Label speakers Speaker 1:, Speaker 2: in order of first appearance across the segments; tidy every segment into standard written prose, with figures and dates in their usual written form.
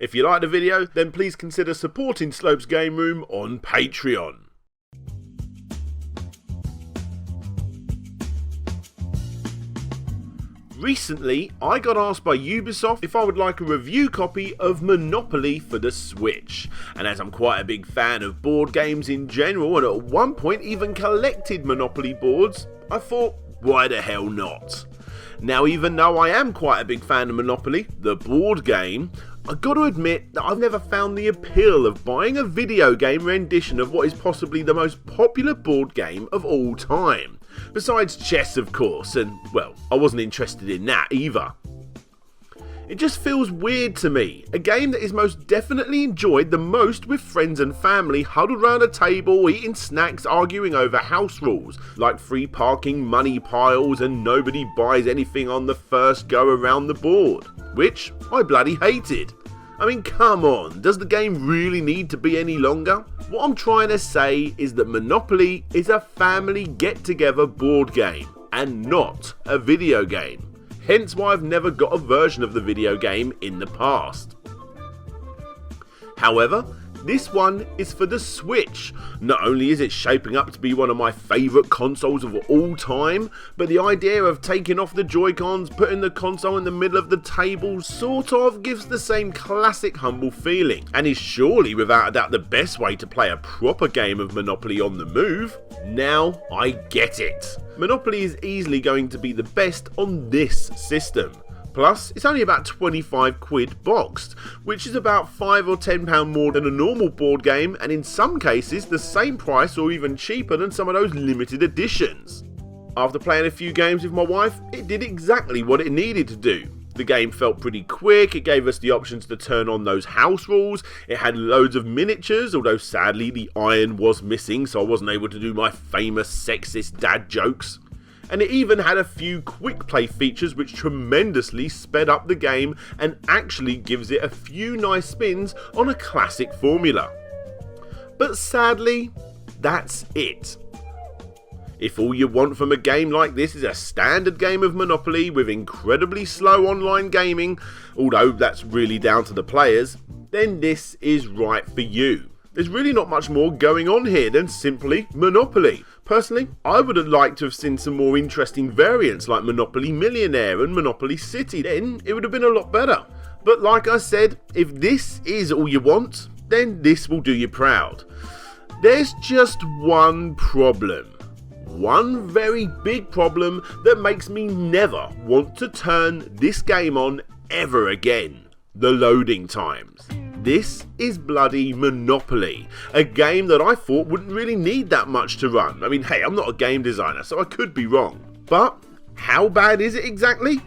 Speaker 1: If you like the video, then please consider supporting Slope's Game Room on Patreon. Recently, I got asked by Ubisoft if I would like a review copy of Monopoly for the Switch, and as I'm quite a big fan of board games in general and at one point even collected Monopoly boards, I thought, why the hell not? Now, even though I am quite a big fan of Monopoly, the board game, I've got to admit that I've never found the appeal of buying a video game rendition of what is possibly the most popular board game of all time. Besides chess, of course, and, well, I wasn't interested in that either. It just feels weird to me, a game that is most definitely enjoyed the most with friends and family huddled around a table, eating snacks, arguing over house rules, like free parking, money piles, and nobody buys anything on the first go around the board, which I bloody hated. I mean, come on, does the game really need to be any longer? What I'm trying to say is that Monopoly is a family get-together board game, and not a video game. Hence why I've never got a version of the video game in the past. However, this one is for the Switch. Not only is it shaping up to be one of my favourite consoles of all time, but the idea of taking off the Joy-Cons, putting the console in the middle of the table sort of gives the same classic humble feeling, and is surely without a doubt the best way to play a proper game of Monopoly on the move. Now I get it. Monopoly is easily going to be the best on this system. Plus, it's only about 25 quid boxed, which is about £5 or £10 more than a normal board game, and in some cases the same price or even cheaper than some of those limited editions. After playing a few games with my wife, it did exactly what it needed to do. The game felt pretty quick, it gave us the options to turn on those house rules, it had loads of miniatures, although sadly the iron was missing so I wasn't able to do my famous sexist dad jokes. And it even had a few quick play features which tremendously sped up the game and actually gives it a few nice spins on a classic formula. But sadly, that's it. If all you want from a game like this is a standard game of Monopoly with incredibly slow online gaming, although that's really down to the players, then this is right for you. There's really not much more going on here than simply Monopoly. Personally, I would have liked to have seen some more interesting variants like Monopoly Millionaire and Monopoly City, then it would have been a lot better. But like I said, if this is all you want, then this will do you proud. There's just one problem. One very big problem that makes me never want to turn this game on ever again. The loading times. This is bloody Monopoly, a game that I thought wouldn't really need that much to run. I mean, hey, I'm not a game designer, so I could be wrong. But how bad is it exactly?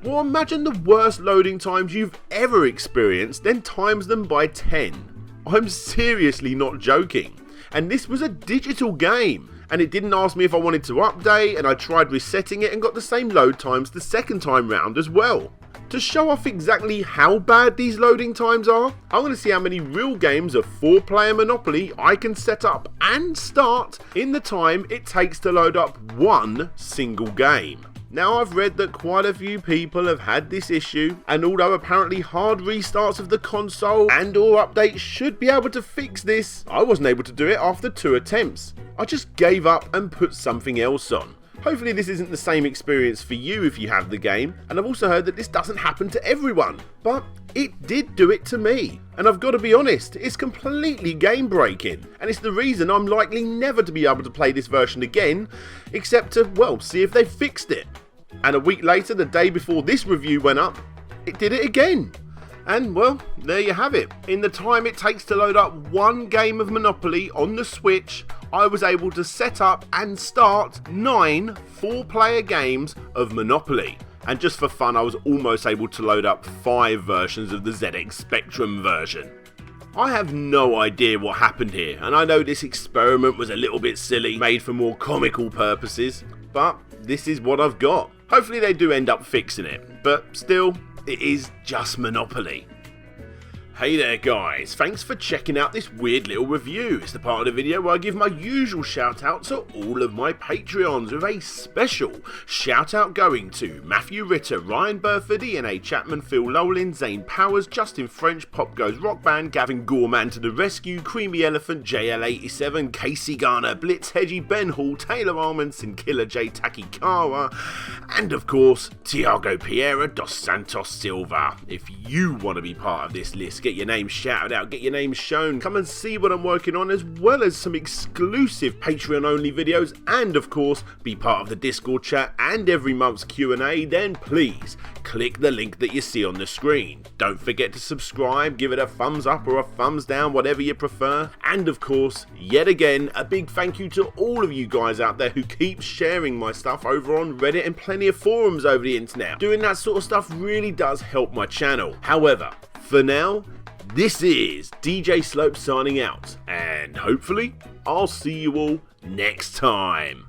Speaker 1: Well, imagine the worst loading times you've ever experienced, then times them by 10. I'm seriously not joking. And this was a digital game, and it didn't ask me if I wanted to update, and I tried resetting it and got the same load times the second time round as well. To show off exactly how bad these loading times are, I'm going to see how many real games of 4-player Monopoly I can set up and start in the time it takes to load up one single game. Now, I've read that quite a few people have had this issue, and although apparently hard restarts of the console and or updates should be able to fix this, I wasn't able to do it after 2 attempts. I just gave up and put something else on. Hopefully this isn't the same experience for you if you have the game, and I've also heard that this doesn't happen to everyone, but it did do it to me. And I've got to be honest, it's completely game breaking, and it's the reason I'm likely never to be able to play this version again, except to, well, see if they fixed it. And a week later, the day before this review went up, it did it again. And well, there you have it. In the time it takes to load up one game of Monopoly on the Switch, I was able to set up and start 9 4-player games of Monopoly. And just for fun, I was almost able to load up 5 versions of the ZX Spectrum version. I have no idea what happened here, and I know this experiment was a little bit silly, made for more comical purposes, but this is what I've got. Hopefully they do end up fixing it, but still, it is just Monopoly. Hey there guys, thanks for checking out this weird little review. It's the part of the video where I give my usual shout out to all of my Patreons, with a special shout out going to Matthew Ritter, Ryan Burford, Ian A. Chapman, Phil Lowlin, Zane Powers, Justin French, Pop Goes Rock Band, Gavin Gorman to the Rescue, Creamy Elephant, JL87, Casey Garner, Blitz Hedgie, Ben Hall, Taylor Armandson, Killer J Takikawa, and of course Tiago Piera dos Santos Silva. If you want to be part of this list, get your name shouted out, get your name shown, come and see what I'm working on, as well as some exclusive Patreon only videos, and of course be part of the Discord chat and every month's Q&A, then please click the link that you see on the screen. Don't forget to subscribe, give it a thumbs up or a thumbs down, whatever you prefer, and of course, yet again, a big thank you to all of you guys out there who keep sharing my stuff over on Reddit and plenty of forums over the internet. Doing that sort of stuff really does help my channel. However, for now, this is DJ Slope signing out, and hopefully I'll see you all next time.